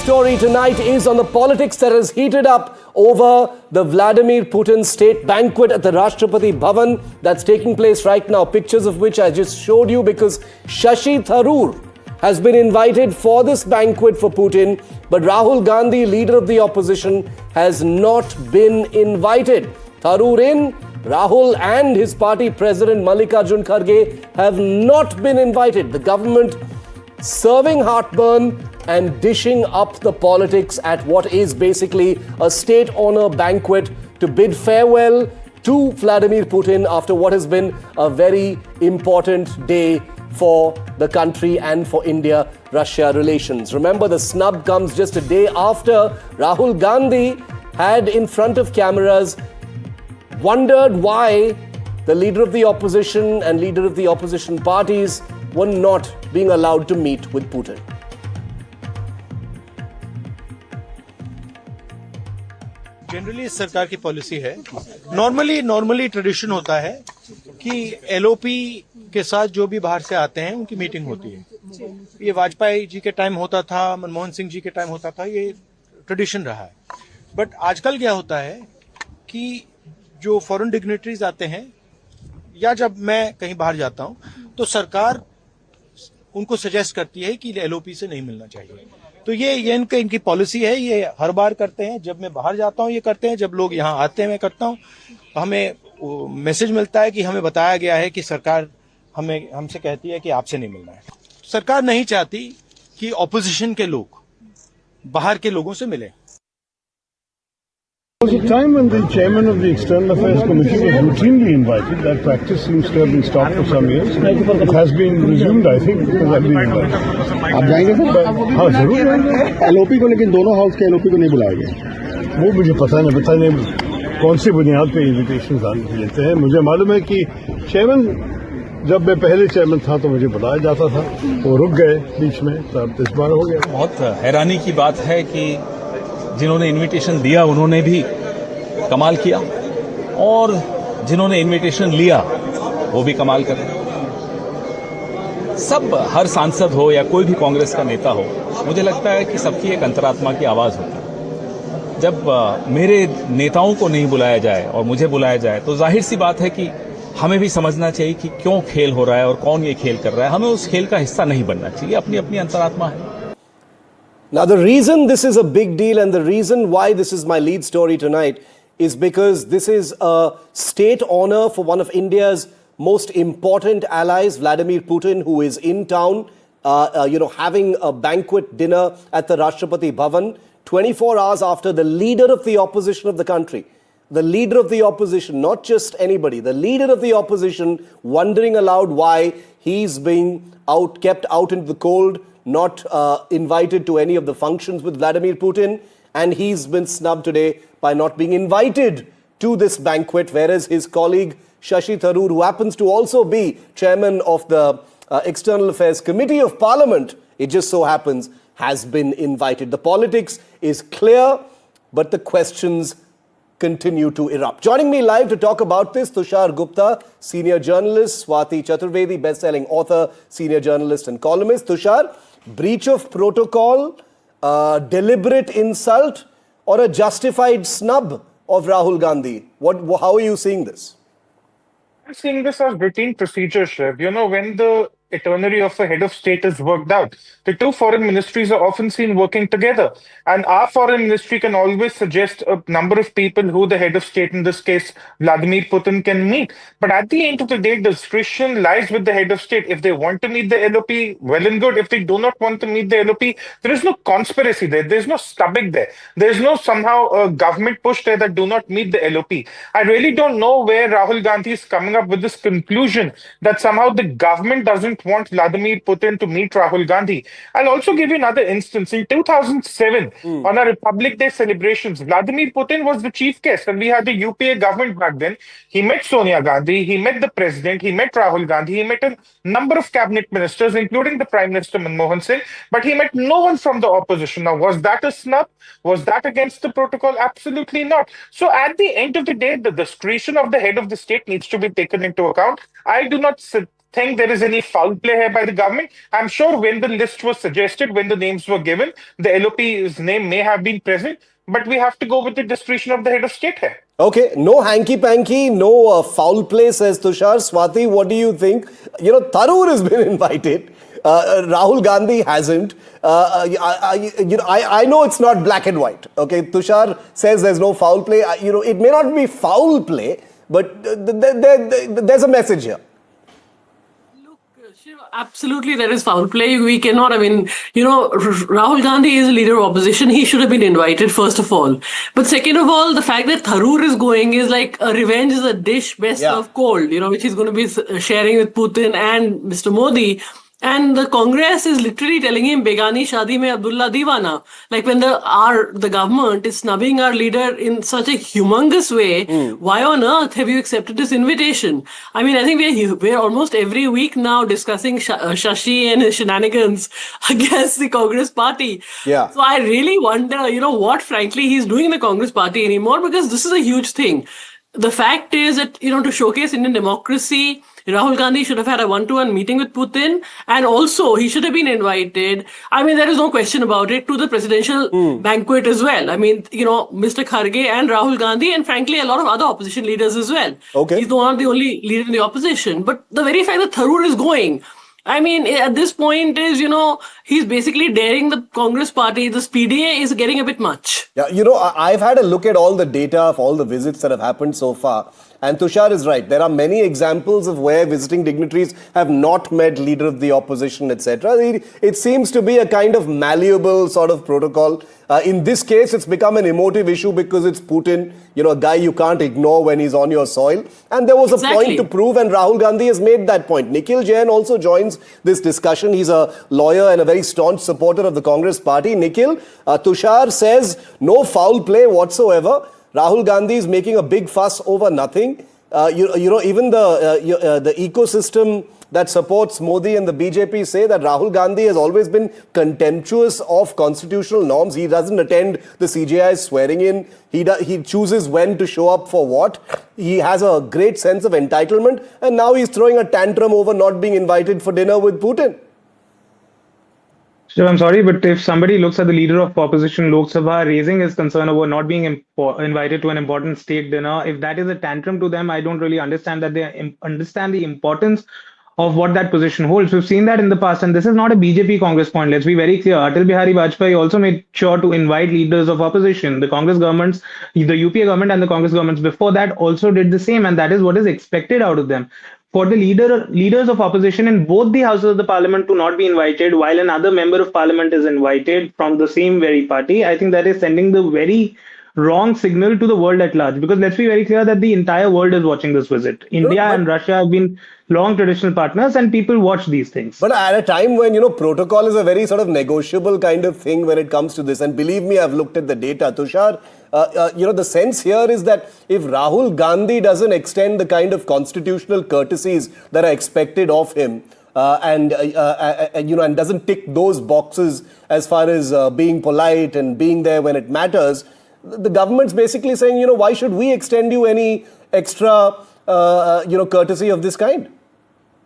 story tonight is on the politics that has heated up over the Vladimir Putin state banquet at the Rashtrapati Bhavan that's taking place right now. Pictures of which I just showed you because Shashi Tharoor has been invited for this banquet for Putin, but Rahul Gandhi, leader of the opposition, has not been invited. Tharoor in, Rahul and his party president Mallikarjun Kharge have not been invited. The government serving heartburn and dishing up the politics at what is basically a state honor banquet to bid farewell to Vladimir Putin after what has been a very important day for the country and for India-Russia relations. Remember, the snub comes just a day after Rahul Gandhi had in front of cameras wondered why the leader of the opposition and leader of the opposition parties were not being allowed to meet with Putin. Generally सरकार की policy है, normally tradition होता है कि LOP के साथ जो भी बाहर से आते हैं उनकी मीटिंग होती है। ये वाजपेयी जी के टाइम होता था, मनमोहन सिंह जी के टाइम होता था, ये ट्रेडिशन रहा है। बट आजकल क्या होता है कि जो फॉरेन डिग्नेटरीज आते हैं या जब मैं कहीं बाहर जाता हूं तो सरकार उनको सजेस्ट करती है कि एलओपी से नहीं मिलना चाहिए। तो ये इनकी पॉलिसी है, ये हर बार करते हैं। जब मैं बाहर जाता हूं ये करते हैं, जब लोग यहाँ आते हैं मैं करता हूं। हमें मैसेज मिलता है कि हमें बताया गया है कि सरकार हमसे कहती है कि आपसे नहीं मिलना है। सरकार नहीं चाहती कि ऑपोजिशन के लोग बाहर के लोगों से मिले। There was a time when the chairman of the External Affairs Committee was routinely invited. That practice seems to have been stopped for some years. It has been resumed, I think, because I've been invited. आप जाएंगे sir? हाँ, जरूर जाएंगे। LOP को, लेकिन दोनों house के LOP को नहीं बुलाया गया। वो मुझे पता नहीं कौन सी बुनियाद पे इन्विटेशन लेते हैं। मुझे मालूम है कि चेयरमैन, जब मैं पहले चेयरमैन था तो मुझे बुलाया जाता था, वो रुक गए बीच में, तब इस बार हो गया। बहुत हैरानी की बात है कि जिन्होंने इनविटेशन दिया उन्होंने भी कमाल किया और जिन्होंने इनविटेशन लिया वो भी कमाल कर रहे। सब, हर सांसद हो या कोई भी कांग्रेस का नेता हो, मुझे लगता है कि सबकी एक अंतरात्मा की आवाज होती है। जब मेरे नेताओं को नहीं बुलाया जाए और मुझे बुलाया जाए तो जाहिर सी बात है कि हमें भी समझना चाहिए कि क्यों खेल हो रहा है और कौन ये खेल कर रहा है। हमें उस खेल का हिस्सा नहीं बनना चाहिए। अपनी अपनी अंतरात्मा है। Now, the reason this is a big deal and the reason why this is my lead story tonight is because this is a state honor for one of India's most important allies, Vladimir Putin, who is in town, having a banquet dinner at the Rashtrapati Bhavan 24 hours after the leader of the opposition of the country. The leader of the opposition, not just anybody, the leader of the opposition wondering aloud why he's being kept out into the cold, not invited to any of the functions with Vladimir Putin, and he's been snubbed today by not being invited to this banquet, whereas his colleague Shashi Tharoor, who happens to also be chairman of the External Affairs Committee of Parliament, it just so happens, has been invited. The politics is clear, but the questions continue to erupt. Joining me live to talk about this, Tushar Gupta, senior journalist, Swati Chaturvedi, best-selling author, senior journalist and columnist. Tushar, breach of protocol, deliberate insult, or a justified snub of Rahul Gandhi? How are you seeing this? I'm seeing this as routine procedure, Shiv. You know, when the itinerary of a head of state is worked out, the two foreign ministries are often seen working together. And our foreign ministry can always suggest a number of people who the head of state, in this case, Vladimir Putin, can meet. But at the end of the day, discretion lies with the head of state. If they want to meet the LOP, well and good. If they do not want to meet the LOP, there is no conspiracy there. There's no stubbing there. There's no somehow government push there that do not meet the LOP. I really don't know where Rahul Gandhi is coming up with this conclusion that somehow the government doesn't want Vladimir Putin to meet Rahul Gandhi. I'll also give you another instance. In 2007, on our Republic Day celebrations, Vladimir Putin was the chief guest, and we had the UPA government back then. He met Sonia Gandhi, he met the president, he met Rahul Gandhi, he met a number of cabinet ministers, including the Prime Minister Manmohan Singh, but he met no one from the opposition. Now, was that a snub? Was that against the protocol? Absolutely not. So at the end of the day, the discretion of the head of the state needs to be taken into account. I do not think there is any foul play here by the government. I'm sure when the list was suggested, when the names were given, the LOP's name may have been present, but we have to go with the discretion of the head of state here. Okay, no hanky-panky, no foul play, says Tushar. Swati, what do you think? Tharoor has been invited. Rahul Gandhi hasn't. I know it's not black and white. Okay, Tushar says there's no foul play. It may not be foul play, but there's a message here. Absolutely, there is foul play. We cannot, Rahul Gandhi is a leader of opposition. He should have been invited, first of all. But second of all, the fact that Tharoor is going is like a revenge is a dish best served cold, which he's going to be sharing with Putin and Mr. Modi. And the Congress is literally telling him, Begani Shadi mein Abdullah Diwana. Like when the government is snubbing our leader in such a humongous way, why on earth have you accepted this invitation? I think we're almost every week now discussing Shashi and his shenanigans against the Congress party. Yeah. So I really wonder, what frankly he's doing in the Congress party anymore, because this is a huge thing. The fact is that, to showcase Indian democracy, Rahul Gandhi should have had a one-to-one meeting with Putin, and also he should have been invited. There is no question about it, to the presidential banquet as well. Mr. Kharge and Rahul Gandhi, and frankly, a lot of other opposition leaders as well. Okay. He's not the only leader in the opposition. But the very fact that Tharoor is going, at this point is, he's basically daring the Congress party. This PDA is getting a bit much. Yeah, I've had a look at all the data of all the visits that have happened so far. And Tushar is right. There are many examples of where visiting dignitaries have not met leader of the opposition, etc. It seems to be a kind of malleable sort of protocol. In this case, it's become an emotive issue because it's Putin, a guy you can't ignore when he's on your soil. And there was a point to prove, and Rahul Gandhi has made that point. Nikhil Jain also joins this discussion. He's a lawyer and a very staunch supporter of the Congress party. Nikhil, Tushar says no foul play whatsoever. Rahul Gandhi is making a big fuss over nothing. Even the ecosystem that supports Modi and the BJP say that Rahul Gandhi has always been contemptuous of constitutional norms. He doesn't attend the CJI's swearing in. He chooses when to show up for what. He has a great sense of entitlement, and now he's throwing a tantrum over not being invited for dinner with Putin. So I'm sorry, but if somebody looks at the leader of opposition Lok Sabha raising his concern over not being invited to an important state dinner, if that is a tantrum to them, I don't really understand that they understand the importance of what that position holds. We've seen that in the past, and this is not a BJP Congress point. Let's be very clear. Atal Bihari Vajpayee also made sure to invite leaders of opposition. The Congress governments, the UPA government and the Congress governments before that also did the same, and that is what is expected out of them. For the leaders of opposition in both the houses of the parliament to not be invited while another member of parliament is invited from the same very party, I think that is sending the very wrong signal to the world at large. Because let's be very clear that the entire world is watching this visit. India and Russia have been long traditional partners, and people watch these things. But at a time when, protocol is a very sort of negotiable kind of thing when it comes to this, and believe me, I've looked at the data, Tushar, the sense here is that if Rahul Gandhi doesn't extend the kind of constitutional courtesies that are expected of him, and doesn't tick those boxes as far as being polite and being there when it matters, the government's basically saying, why should we extend you any extra, courtesy of this kind?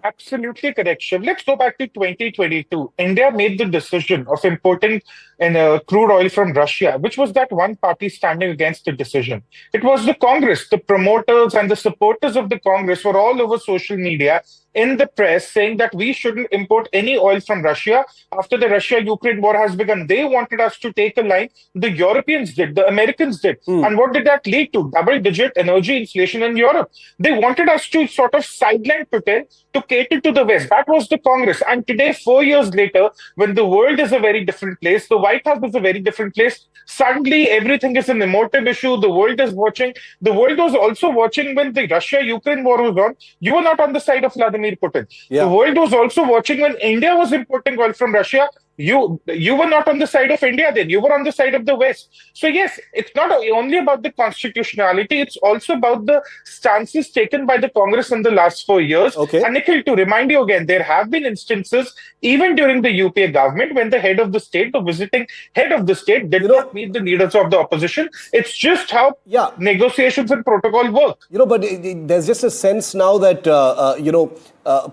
Absolutely correct, Shiv. Let's go back to 2022. India made the decision of importing crude oil from Russia, which was that one party standing against the decision. It was the Congress. The promoters and the supporters of the Congress were all over social media, in the press, saying that we shouldn't import any oil from Russia after the Russia-Ukraine war has begun. They wanted us to take a line. The Europeans did, the Americans did. And what did that lead to? Double-digit energy inflation in Europe. They wanted us to sort of sideline Putin to cater to the West. That was the Congress. And today, 4 years later, when the world is a very different place, the White House is a very different place, suddenly everything is an emotive issue. The world is watching. The world was also watching when the Russia-Ukraine war was on. You were not on the side of Vladimir Putin. Yeah. The world was also watching when India was importing oil from Russia. You were not on the side of India then. You were on the side of the West. So yes, it's not only about the constitutionality, it's also about the stances taken by the Congress in the last 4 years. Okay. And Nikhil, to remind you again, there have been instances, even during the UPA government, when the head of the state, the visiting head of the state, did not meet the leaders of the opposition. It's just how negotiations and protocol work. But there's just a sense now that,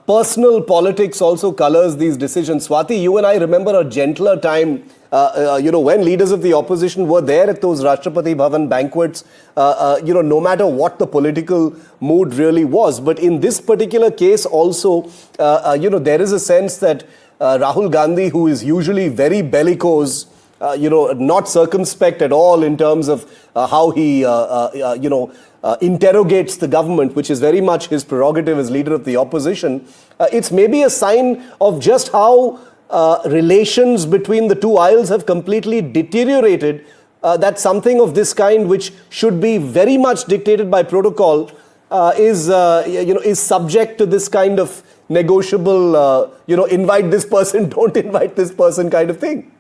personal politics also colors these decisions. Swati, you and I remember a gentler time, when leaders of the opposition were there at those Rashtrapati Bhavan banquets, no matter what the political mood really was. But in this particular case also, there is a sense that Rahul Gandhi, who is usually very bellicose, not circumspect at all in terms of how he, interrogates the government, which is very much his prerogative as leader of the opposition. It's maybe a sign of just how relations between the two aisles have completely deteriorated, that something of this kind, which should be very much dictated by protocol, is subject to this kind of negotiable, invite this person, don't invite this person kind of thing.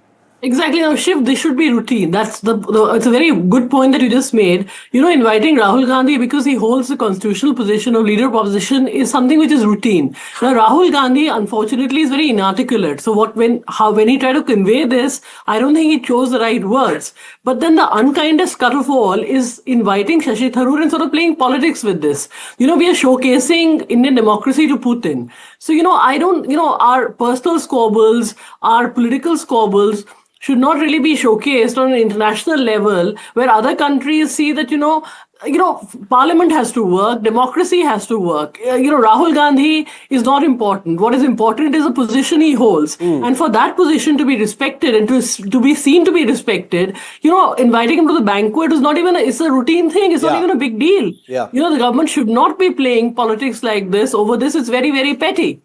Exactly. Now, Shiv, this should be routine. That's it's a very good point that you just made. Inviting Rahul Gandhi because he holds the constitutional position of leader of opposition is something which is routine. Now, Rahul Gandhi, unfortunately, is very inarticulate. So when he tried to convey this, I don't think he chose the right words. But then the unkindest cut of all is inviting Shashi Tharoor and sort of playing politics with this. We are showcasing Indian democracy to Putin. So, our personal squabbles, our political squabbles, should not really be showcased on an international level where other countries see that, parliament has to work, democracy has to work. Rahul Gandhi is not important. What is important is the position he holds. And for that position to be respected and to be seen to be respected, inviting him to the banquet is not even, it's a routine thing. It's not even a big deal. Yeah. The government should not be playing politics like this. Over this, it's very, very petty.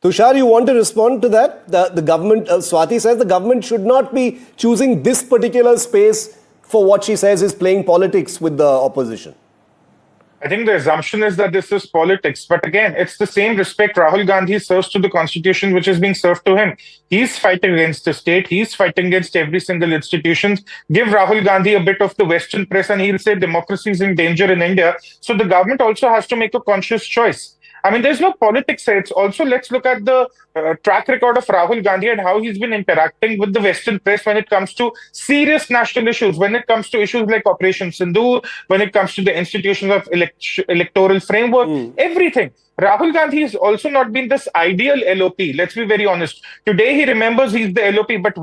Tushar, you want to respond to that? The government, Swati says the government should not be choosing this particular space for what she says is playing politics with the opposition. I think the assumption is that this is politics. But again, it's the same respect Rahul Gandhi serves to the constitution which is being served to him. He's fighting against the state. He's fighting against every single institution. Give Rahul Gandhi a bit of the Western press and he'll say democracy is in danger in India. So the government also has to make a conscious choice. I mean, there's no politics here. It's also, let's look at the track record of Rahul Gandhi and how he's been interacting with the Western press when it comes to serious national issues, when it comes to issues like Operation Sindoor, when it comes to the institutions of electoral framework, everything. Rahul Gandhi has also not been this ideal LOP. Let's be very honest. Today he remembers he's the LOP, but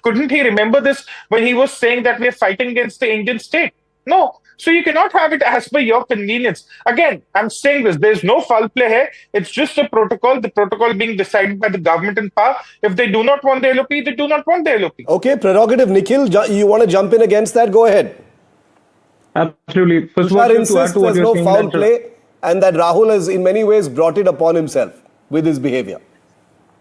couldn't he remember this when he was saying that we're fighting against the Indian state? No. So you cannot have it as per your convenience. Again, I'm saying this, there's no foul play here. It's just a protocol, the protocol being decided by the government in power. If they do not want the LOP, they do not want the LOP. Okay, prerogative. Nikhil, you want to jump in against that? Go ahead. Absolutely. First Tushar insists there's no foul play and that Rahul has in many ways brought it upon himself with his behavior.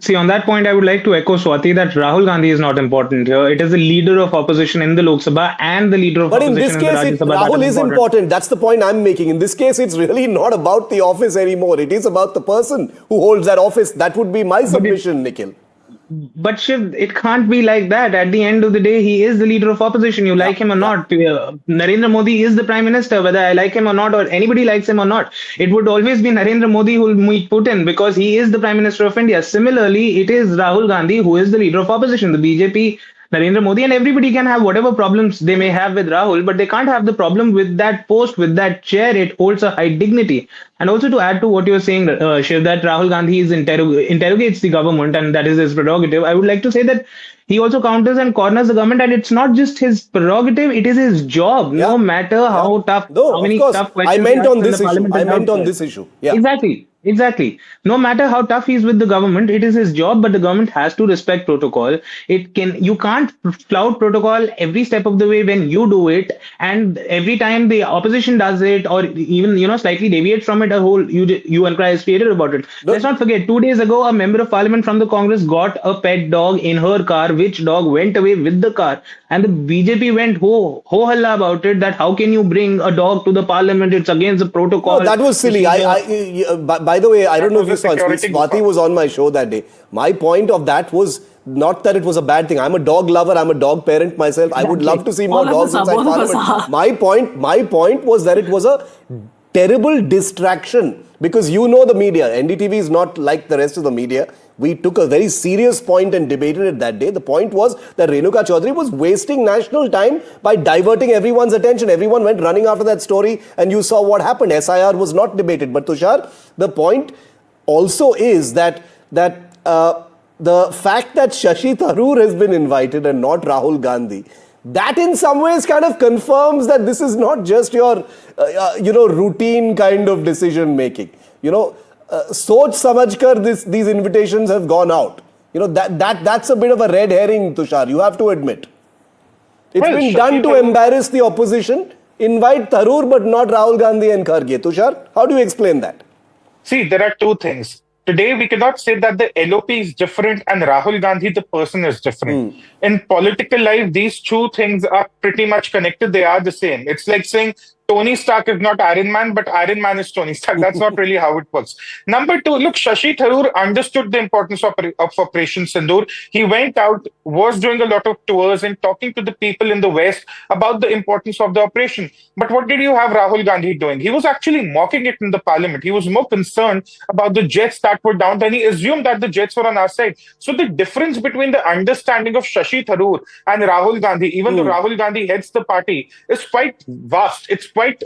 See, on that point, I would like to echo Swati that Rahul Gandhi is not important here. It is the leader of opposition in the Lok Sabha and the leader of opposition in the Rajya Sabha. But in this case, Rahul is important. That's the point I'm making. In this case, it's really not about the office anymore. It is about the person who holds that office. That would be my submission, Nikhil. But Shiv, it can't be like that. At the end of the day, he is the leader of opposition. You like him or not. Narendra Modi is the prime minister, whether I like him or not, or anybody likes him or not. It would always be Narendra Modi who will meet Putin because he is the prime minister of India. Similarly, it is Rahul Gandhi who is the leader of opposition. The BJP, Narendra Modi, and everybody can have whatever problems they may have with Rahul, but they can't have the problem with that post, with that chair. It holds a high dignity. And also to add to what you're saying, Shiv, that Rahul Gandhi interrogates the government and that is his prerogative. I would like to say that he also counters and corners the government, and it's not just his prerogative; it is his job. Yeah. No matter how tough, how many tough questions. I meant on this issue. I meant on this issue. Yeah. Exactly. No matter how tough he is with the government, it is his job, but the government has to respect protocol. You can't flout protocol every step of the way when you do it, and every time the opposition does it, or even slightly deviate from it, a whole you and cry is created about it. Let's not forget, 2 days ago, a member of parliament from the Congress got a pet dog in her car, which dog went away with the car, and the BJP went ho halla about it. That how can you bring a dog to the parliament? It's against the protocol. No, that was silly. By the way, I don't know if you saw it. Swati was on my show that day. My point of that was not that it was a bad thing. I'm a dog lover. I'm a dog parent myself. I would love to see more dogs inside parliament. My point was that it was a terrible distraction because the media. NDTV is not like the rest of the media. We took a very serious point and debated it that day. The point was that Renuka Chaudhary was wasting national time by diverting everyone's attention. Everyone went running after that story and you saw what happened. SIR was not debated. But Tushar, the point also is that the fact that Shashi Tharoor has been invited and not Rahul Gandhi, that in some ways kind of confirms that this is not just your routine kind of decision making. Soch samajh kar these invitations have gone out. That's a bit of a red herring, Tushar, you have to admit. It's been done to embarrass the opposition. Invite Tharoor but not Rahul Gandhi and Kharge. Tushar, how do you explain that? See, there are two things. Today, we cannot say that the LOP is different and Rahul Gandhi, the person, is different. In political life, these two things are pretty much connected. They are the same. It's like saying Tony Stark is not Iron Man, but Iron Man is Tony Stark. That's not really how it works. Number two, look, Shashi Tharoor understood the importance of Operation Sindoor. He went out, was doing a lot of tours and talking to the people in the West about the importance of the operation. But what did you have Rahul Gandhi doing? He was actually mocking it in the parliament. He was more concerned about the jets that were down and he assumed that the jets were on our side. So the difference between the understanding of Shashi Tharoor and Rahul Gandhi, even though Rahul Gandhi heads the party, is quite vast. It's quite,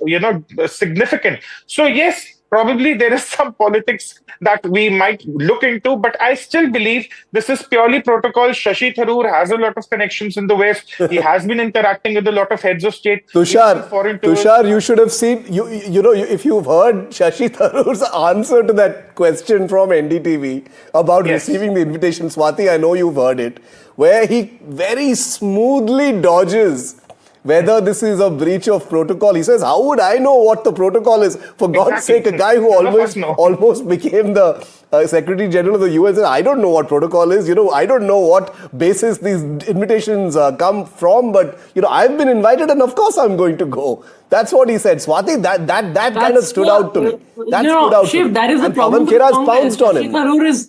significant. So yes, probably there is some politics that we might look into, but I still believe this is purely protocol. Shashi Tharoor has a lot of connections in the West. He has been interacting with a lot of heads of state. Tushar, you should have seen, if you've heard Shashi Tharoor's answer to that question from NDTV about receiving the invitation, Swati, I know you've heard it, where he very smoothly dodges whether this is a breach of protocol. He says, how would I know what the protocol is? For God's sake, a guy who almost became the Secretary General of the UN said, I don't know what protocol is. I don't know what basis these invitations come from, but, I've been invited and of course I'm going to go. That's what he said. Swati, that kind of stood out to me. That stood out Shiv, to me. that is the and problem. Pawan Khera's pounced on him. Tharoor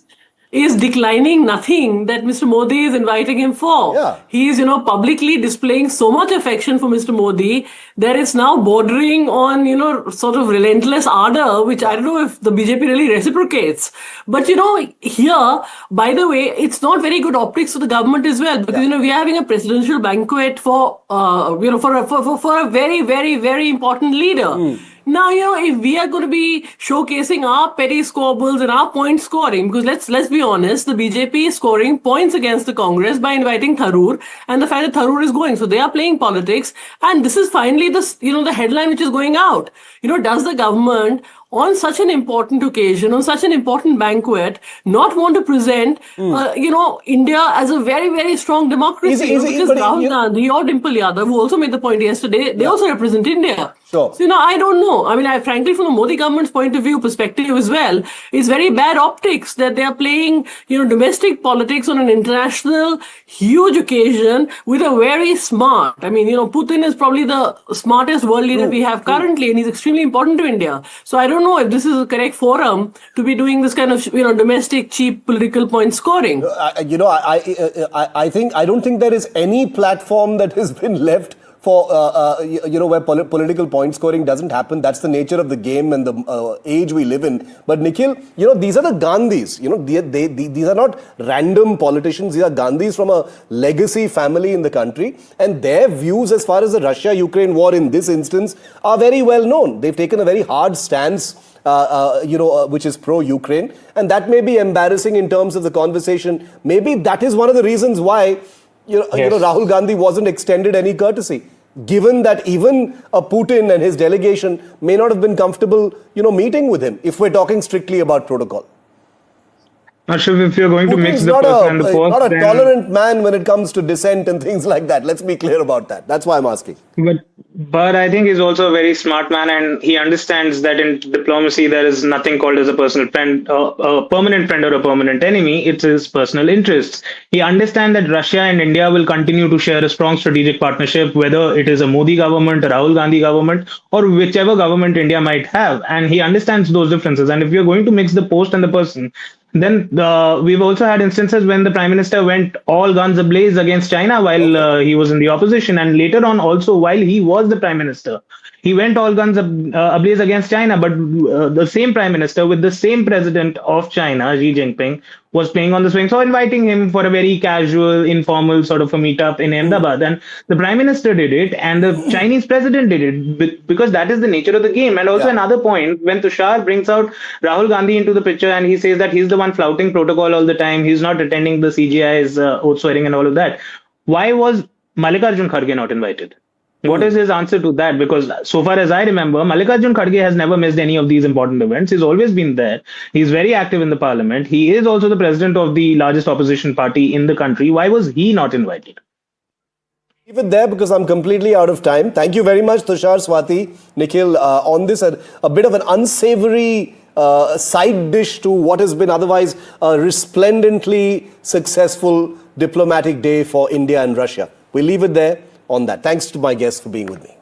is declining nothing that Mr. Modi is inviting him for. Yeah. He is, publicly displaying so much affection for Mr. Modi that it's now bordering on, sort of relentless ardor, which I don't know if the BJP really reciprocates. But, here, by the way, it's not very good optics for the government as well, because, we are having a presidential banquet for a very, very, very important leader. Now, if we are going to be showcasing our petty squabbles and our point scoring, because let's be honest, the BJP is scoring points against the Congress by inviting Tharoor and the fact that Tharoor is going. So they are playing politics. And this is finally the headline which is going out. Does the government on such an important occasion, on such an important banquet, not want to present, India as a very, very strong democracy? Because Rahul Gandhi or Dimple Yadav, who also made the point yesterday, they also represent India. Sure. So, I don't know. I mean, frankly, from the Modi government's point of view, perspective as well, it's very bad optics that they are playing, domestic politics on an international, huge occasion with a very smart. I mean, Putin is probably the smartest world leader we have currently, and he's extremely important to India. So I don't know if this is the correct forum to be doing this kind of, domestic, cheap political point scoring. I don't think there is any platform that has been left for where political point scoring doesn't happen. That's the nature of the game and the age we live in. But Nikhil, these are the Gandhis. These are not random politicians. These are Gandhis from a legacy family in the country, and their views as far as the Russia-Ukraine war in this instance are very well known. They've taken a very hard stance, which is pro-Ukraine, and that may be embarrassing in terms of the conversation. Maybe that is one of the reasons why Rahul Gandhi wasn't extended any courtesy, given that even Putin and his delegation may not have been comfortable, meeting with him, if we're talking strictly about protocol. Not sure if you're going Putin's to mix the person and the post. Not a tolerant man when it comes to dissent and things like that. Let's be clear about that. That's why I'm asking. But I think he's also a very smart man, and he understands that in diplomacy there is nothing called as a personal friend, a permanent friend or a permanent enemy. It's his personal interests. He understands that Russia and India will continue to share a strong strategic partnership, whether it is a Modi government, a Rahul Gandhi government, or whichever government India might have. And he understands those differences. And if you're going to mix the post and the person, then we've also had instances when the Prime Minister went all guns ablaze against China while he was in the opposition, and later on also while he was the Prime Minister. He went all guns ablaze against China, but the same Prime Minister with the same President of China, Xi Jinping, was playing on the swing. So inviting him for a very casual, informal sort of a meetup in Ahmedabad. And the Prime Minister did it and the Chinese president did it because that is the nature of the game. And also another point, when Tushar brings out Rahul Gandhi into the picture and he says that he's the one flouting protocol all the time, he's not attending the CGI's oath swearing and all of that. Why was Mallikarjun Kharge not invited? What is his answer to that? Because so far as I remember, Mallikarjun Kharge has never missed any of these important events. He's always been there. He's very active in the parliament. He is also the president of the largest opposition party in the country. Why was he not invited? Leave it there because I'm completely out of time. Thank you very much, Tushar, Swati, Nikhil, on this. A bit of an unsavory side dish to what has been otherwise a resplendently successful diplomatic day for India and Russia. We'll leave it there on that. Thanks to my guests for being with me.